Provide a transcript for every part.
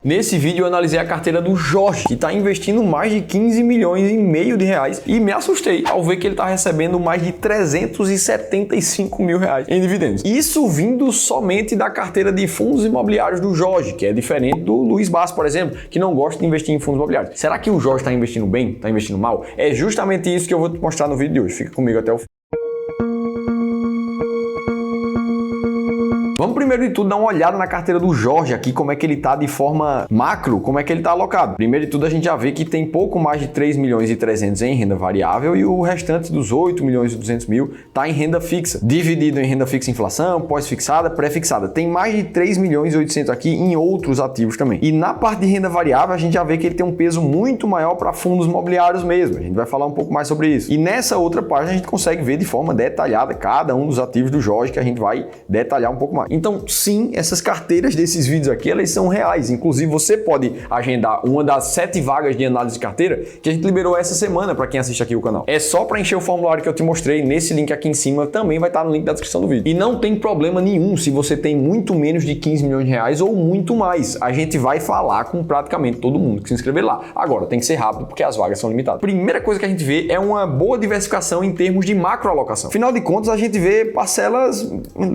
Nesse vídeo eu analisei a carteira do Jorge, que está investindo mais de 15 milhões e meio de reais, e me assustei ao ver que ele está recebendo mais de 375 mil reais em dividendos. Isso vindo somente da carteira de fundos imobiliários do Jorge, que é diferente do Luiz Basso, por exemplo, que não gosta de investir em fundos imobiliários. Será que o Jorge está investindo bem? Está investindo mal? É justamente isso que eu vou te mostrar no vídeo de hoje. Fica comigo até o fim. Vamos primeiro de tudo dar uma olhada na carteira do Jorge aqui, como é que ele está de forma macro, como é que ele está alocado. Primeiro de tudo a gente já vê que tem pouco mais de 3 milhões e 300 em renda variável e o restante dos 8 milhões e 200 mil está em renda fixa, dividido em renda fixa inflação, pós-fixada, pré-fixada. Tem mais de 3 milhões e 800 aqui em outros ativos também. E na parte de renda variável a gente já vê que ele tem um peso muito maior para fundos imobiliários mesmo. A gente vai falar um pouco mais sobre isso. E nessa outra página a gente consegue ver de forma detalhada cada um dos ativos do Jorge, que a gente vai detalhar um pouco mais. Então, sim, essas carteiras desses vídeos aqui, elas são reais. Inclusive, você pode agendar uma das 7 vagas de análise de carteira que a gente liberou essa semana para quem assiste aqui o canal. É só preencher o formulário que eu te mostrei nesse link aqui em cima, também vai estar no link da descrição do vídeo. E não tem problema nenhum se você tem muito menos de 15 milhões de reais ou muito mais. A gente vai falar com praticamente todo mundo que se inscrever lá. Agora, tem que ser rápido porque as vagas são limitadas. Primeira coisa que a gente vê é uma boa diversificação em termos de macroalocação. Afinal de contas, a gente vê parcelas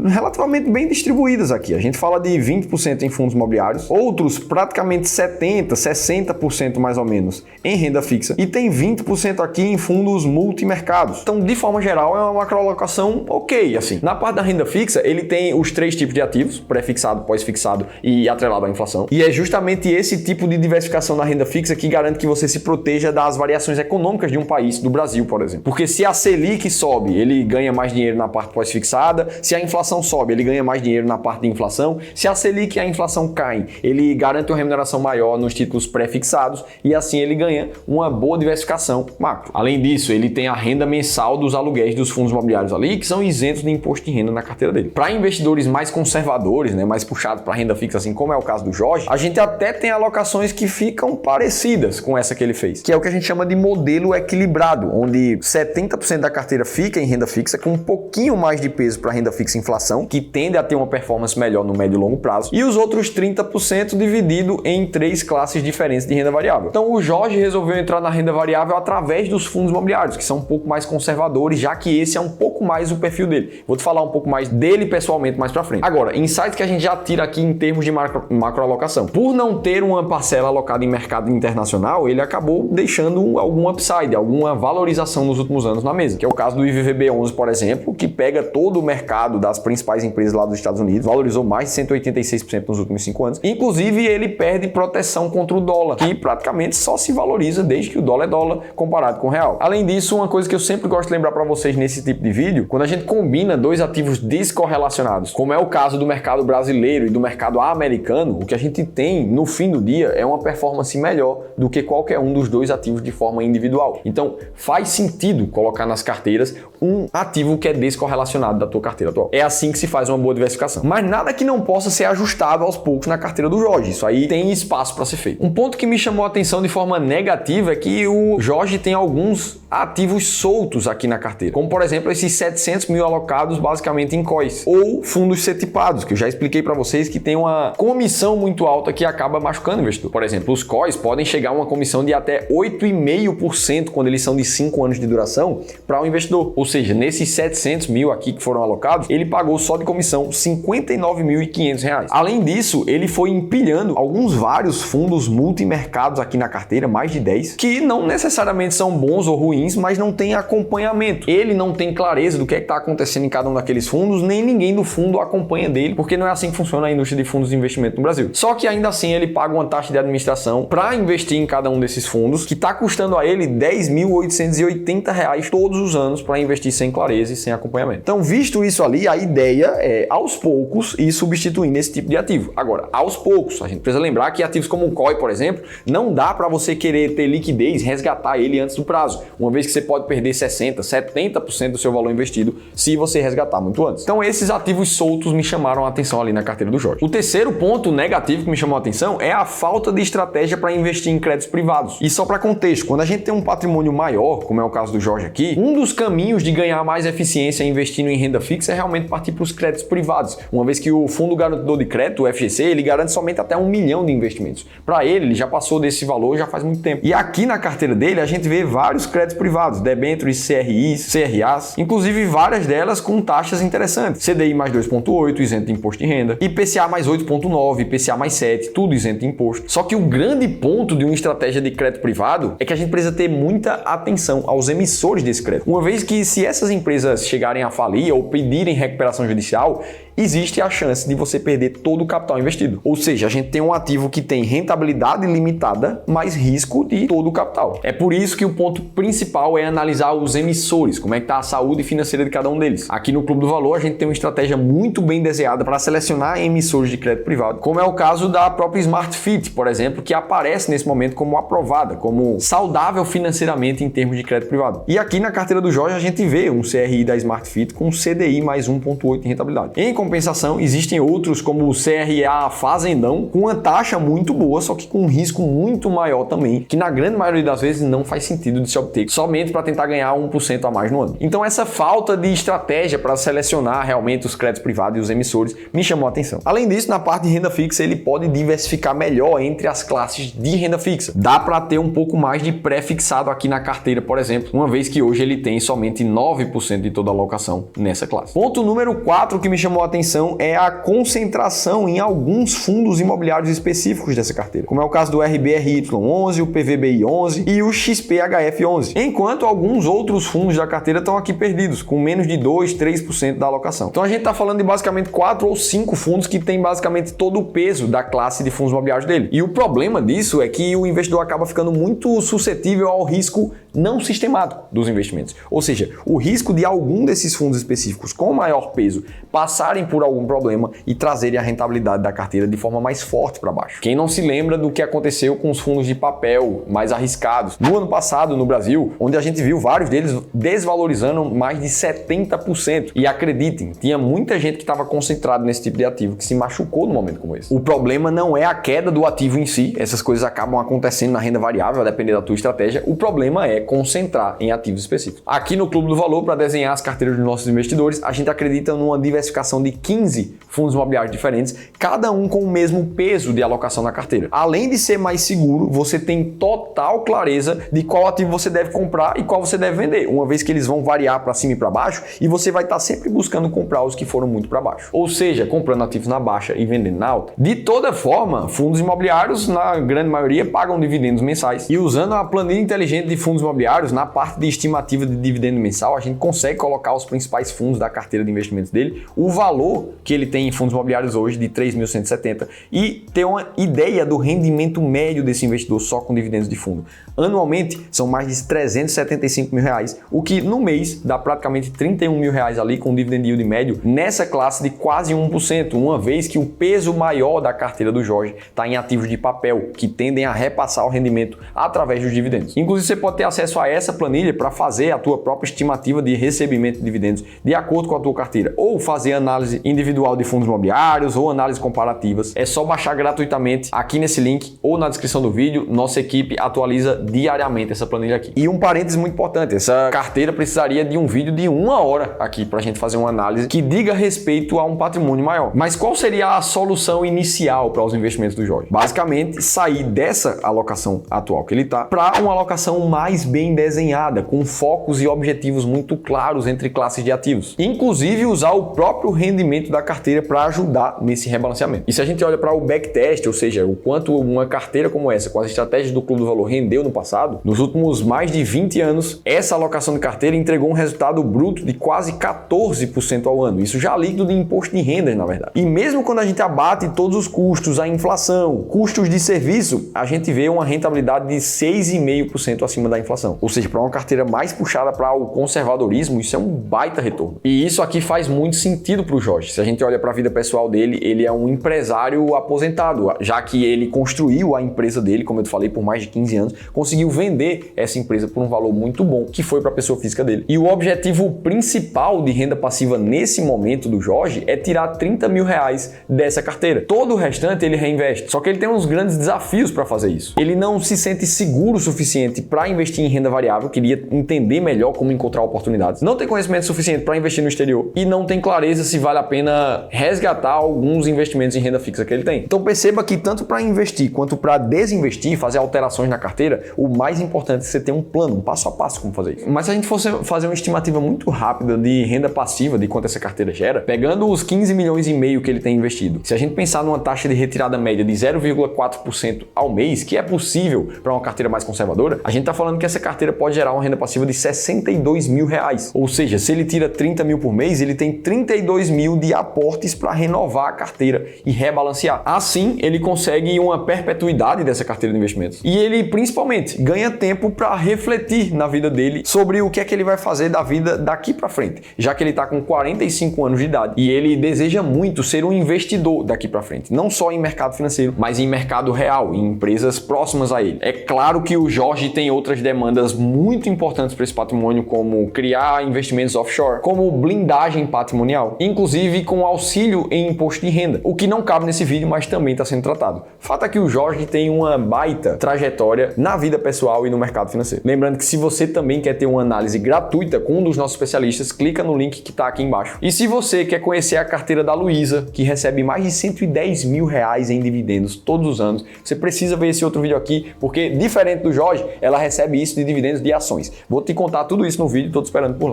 relativamente bem distribuídas aqui. A gente fala de 20% em fundos imobiliários, outros praticamente 70%, 60% mais ou menos em renda fixa e tem 20% aqui em fundos multimercados. Então, de forma geral, é uma macroalocação ok, assim. Na parte da renda fixa, ele tem os 3 tipos de ativos, pré-fixado, pós-fixado e atrelado à inflação. E é justamente esse tipo de diversificação na renda fixa que garante que você se proteja das variações econômicas de um país, do Brasil, por exemplo. Porque se a Selic sobe, ele ganha mais dinheiro na parte pós-fixada, se a inflação sobe, ele ganha mais dinheiro na parte de inflação. Se a Selic e a inflação caem, ele garante uma remuneração maior nos títulos pré-fixados e assim ele ganha uma boa diversificação macro. Além disso, ele tem a renda mensal dos aluguéis dos fundos imobiliários ali, que são isentos de imposto de renda na carteira dele. Para investidores mais conservadores, né, mais puxados para renda fixa, assim como é o caso do Jorge, a gente até tem alocações que ficam parecidas com essa que ele fez, que é o que a gente chama de modelo equilibrado, onde 70% da carteira fica em renda fixa, com um pouquinho mais de peso para renda fixa e inflação, que tende a ter uma performance melhor no médio e longo prazo, e os outros 30% dividido em 3 classes diferentes de renda variável. Então o Jorge resolveu entrar na renda variável através dos fundos imobiliários, que são um pouco mais conservadores, já que esse é um pouco mais o perfil dele. Vou te falar um pouco mais dele pessoalmente mais pra frente. Agora, insights que a gente já tira aqui em termos de macroalocação. Por não ter uma parcela alocada em mercado internacional, ele acabou deixando algum upside, alguma valorização nos últimos anos na mesa, que é o caso do IVVB11, por exemplo, que pega todo o mercado das principais empresas lá dos Estados Unidos, valorizou mais de 186% nos últimos 5 anos. Inclusive, ele perde proteção contra o dólar, que praticamente só se valoriza desde que o dólar é dólar comparado com o real. Além disso, uma coisa que eu sempre gosto de lembrar para vocês nesse tipo de vídeo, quando a gente combina 2 ativos descorrelacionados, como é o caso do mercado brasileiro e do mercado americano, o que a gente tem no fim do dia é uma performance melhor do que qualquer um dos 2 ativos de forma individual. Então, faz sentido colocar nas carteiras um ativo que é descorrelacionado da tua carteira atual. É assim que se faz uma boa diversificação. Mas nada que não possa ser ajustado aos poucos na carteira do Jorge. Isso aí tem espaço para ser feito. Um ponto que me chamou a atenção de forma negativa é que o Jorge tem alguns ativos soltos aqui na carteira, como por exemplo esses 700 mil alocados basicamente em COIs ou fundos setipados, que eu já expliquei para vocês que tem uma comissão muito alta que acaba machucando o investidor. Por exemplo, os COIs podem chegar a uma comissão de até 8,5% quando eles são de 5 anos de duração para o investidor. Ou seja, nesses 700 mil aqui que foram alocados, ele pagou só de comissão R$ 59.500. Além disso, ele foi empilhando vários fundos multimercados aqui na carteira, mais de 10, que não necessariamente são bons ou ruins, mas não tem acompanhamento. Ele não tem clareza do que está acontecendo em cada um daqueles fundos, nem ninguém do fundo acompanha dele, porque não é assim que funciona a indústria de fundos de investimento no Brasil. Só que ainda assim ele paga uma taxa de administração para investir em cada um desses fundos, que está custando a ele R$ 10.880 todos os anos para investir sem clareza e sem acompanhamento. Então, visto isso ali, a ideia é, aos poucos, ir substituindo esse tipo de ativo. Agora, aos poucos, a gente precisa lembrar que ativos como o COI, por exemplo, não dá para você querer ter liquidez, resgatar ele antes do prazo, uma vez que você pode perder 60%, 70% do seu valor investido se você resgatar muito antes. Então, esses ativos soltos me chamaram a atenção ali na carteira do Jorge. O terceiro ponto negativo que me chamou a atenção é a falta de estratégia para investir em créditos privados. E só para contexto, quando a gente tem um patrimônio maior, como é o caso do Jorge aqui, um dos caminhos de ganhar mais eficiência investindo em renda fixa é realmente partir para os créditos privados, uma vez que o Fundo Garantidor de Crédito, o FGC, ele garante somente até 1 milhão de investimentos. Para ele já passou desse valor já faz muito tempo. E aqui na carteira dele a gente vê vários créditos privados, debêntures, CRIs, CRAs, inclusive várias delas com taxas interessantes. CDI mais 2,8, isento de imposto de renda, IPCA mais 8,9, IPCA mais 7, tudo isento de imposto. Só que o grande ponto de uma estratégia de crédito privado é que a gente precisa ter muita atenção aos emissores desse crédito. Uma vez que se essas empresas chegarem a falir ou pedirem recuperação judicial, existe a chance de você perder todo o capital investido. Ou seja, a gente tem um ativo que tem rentabilidade limitada, mas risco de todo o capital. É por isso que o ponto principal é analisar os emissores, como é que está a saúde financeira de cada um deles. Aqui no Clube do Valor, a gente tem uma estratégia muito bem desenhada para selecionar emissores de crédito privado, como é o caso da própria SmartFit, por exemplo, que aparece nesse momento como aprovada, como saudável financeiramente em termos de crédito privado. E aqui na carteira do Jorge, a gente vê um CRI da SmartFit com CDI mais 1,8 de rentabilidade. Em compensação, existem outros como o CRA Fazendão, com uma taxa muito boa, só que com um risco muito maior também, que na grande maioria das vezes não faz sentido de se obter, somente para tentar ganhar 1% a mais no ano. Então essa falta de estratégia para selecionar realmente os créditos privados e os emissores me chamou a atenção. Além disso, na parte de renda fixa, ele pode diversificar melhor entre as classes de renda fixa. Dá para ter um pouco mais de pré-fixado aqui na carteira, por exemplo, uma vez que hoje ele tem somente 9% de toda a alocação nessa classe. Ponto número 4 que me chamou a atenção é a concentração em alguns fundos imobiliários específicos dessa carteira, como é o caso do RBRY11, o PVBI11 e o XPHF11, enquanto alguns outros fundos da carteira estão aqui perdidos, com menos de 2, 3% da alocação. Então a gente está falando de basicamente 4 ou 5 fundos que têm basicamente todo o peso da classe de fundos imobiliários dele. E o problema disso é que o investidor acaba ficando muito suscetível ao risco não sistemático dos investimentos. Ou seja, o risco de algum desses fundos específicos com maior peso passarem por algum problema e trazerem a rentabilidade da carteira de forma mais forte para baixo. Quem não se lembra do que aconteceu com os fundos de papel mais arriscados no ano passado no Brasil, onde a gente viu vários deles desvalorizando mais de 70%. E acreditem, tinha muita gente que estava concentrada nesse tipo de ativo que se machucou num momento como esse. O problema não é a queda do ativo em si, essas coisas acabam acontecendo na renda variável, a depender da tua estratégia. O problema é concentrar em ativos específicos. Aqui no Clube do Valor, para desenhar as carteiras dos nossos investidores, a gente acredita numa diversificação de 15 fundos imobiliários diferentes, cada um com o mesmo peso de alocação na carteira. Além de ser mais seguro, você tem total clareza de qual ativo você deve comprar e qual você deve vender, uma vez que eles vão variar para cima e para baixo, e você vai estar sempre buscando comprar os que foram muito para baixo. Ou seja, comprando ativos na baixa e vendendo na alta. De toda forma, fundos imobiliários, na grande maioria, pagam dividendos mensais. E usando a planilha inteligente de fundos imobiliários, na parte de estimativa de dividendo mensal, a gente consegue colocar os principais fundos da carteira de investimentos dele, o valor que ele tem em fundos imobiliários hoje de 3.170 e ter uma ideia do rendimento médio desse investidor só com dividendos de fundo. Anualmente, são mais de 375 mil reais, o que no mês dá praticamente 31 mil reais ali com dividend yield médio nessa classe de quase 1%, uma vez que o peso maior da carteira do Jorge está em ativos de papel, que tendem a repassar o rendimento através dos dividendos. Inclusive, você pode ter acesso a essa planilha para fazer a tua própria estimativa de recebimento de dividendos de acordo com a tua carteira, ou fazer análise individual de fundos imobiliários ou análise comparativas. É só baixar gratuitamente aqui nesse link ou na descrição do vídeo. Nossa equipe atualiza diariamente essa planilha aqui. E um parênteses muito importante, essa carteira precisaria de um vídeo de 1 hora aqui para a gente fazer uma análise que diga respeito a um patrimônio maior. Mas qual seria a solução inicial para os investimentos do Jorge? Basicamente, sair dessa alocação atual que ele está para uma alocação mais bem desenhada, com focos e objetivos muito claros entre classes de ativos. Inclusive, usar o próprio rendimento da carteira para ajudar nesse rebalanceamento. E se a gente olha para o backtest, ou seja, o quanto uma carteira como essa, com as estratégias do Clube do Valor, rendeu no passado, nos últimos mais de 20 anos, essa alocação de carteira entregou um resultado bruto de quase 14% ao ano. Isso já líquido de imposto de rendas, na verdade. E mesmo quando a gente abate todos os custos, a inflação, custos de serviço, a gente vê uma rentabilidade de 6,5% acima da inflação. Ou seja, para uma carteira mais puxada para o conservadorismo, isso é um baita retorno. E isso aqui faz muito sentido para o Jorge. Se a gente olha para a vida pessoal dele, ele é um empresário aposentado, já que ele construiu a empresa dele, como eu te falei, por mais de 15 anos, conseguiu vender essa empresa por um valor muito bom, que foi para a pessoa física dele. E o objetivo principal de renda passiva nesse momento do Jorge é tirar 30 mil reais dessa carteira. Todo o restante ele reinveste. Só que ele tem uns grandes desafios para fazer isso. Ele não se sente seguro o suficiente para investir investir em renda variável, queria entender melhor como encontrar oportunidades, não tem conhecimento suficiente para investir no exterior e não tem clareza se vale a pena resgatar alguns investimentos em renda fixa que ele tem. Então perceba que tanto para investir quanto para desinvestir, fazer alterações na carteira, o mais importante é você ter um plano, um passo a passo como fazer isso. Mas se a gente fosse fazer uma estimativa muito rápida de renda passiva, de quanto essa carteira gera, pegando os 15 milhões e meio que ele tem investido, se a gente pensar numa taxa de retirada média de 0,4% ao mês, que é possível para uma carteira mais conservadora, a gente está falando que essa carteira pode gerar uma renda passiva de R$62 mil. Ou seja, se ele tira 30 mil por mês, ele tem 32 mil de aportes para renovar a carteira e rebalancear. Assim, ele consegue uma perpetuidade dessa carteira de investimentos. E ele, principalmente, ganha tempo para refletir na vida dele sobre o que é que ele vai fazer da vida daqui para frente, já que ele está com 45 anos de idade e ele deseja muito ser um investidor daqui para frente, não só em mercado financeiro, mas em mercado real, em empresas próximas a ele. É claro que o Jorge tem outras demandas muito importantes para esse patrimônio, como criar investimentos offshore, como blindagem patrimonial, inclusive com auxílio em imposto de renda, o que não cabe nesse vídeo, mas também está sendo tratado. Fato é que o Jorge tem uma baita trajetória na vida pessoal e no mercado financeiro. Lembrando que se você também quer ter uma análise gratuita com um dos nossos especialistas, clica no link que está aqui embaixo. E se você quer conhecer a carteira da Luísa, que recebe mais de R$110 mil em dividendos todos os anos, você precisa ver esse outro vídeo aqui, porque diferente do Jorge, ela recebe isso de dividendos de ações. Vou te contar tudo isso no vídeo, estou te esperando por lá.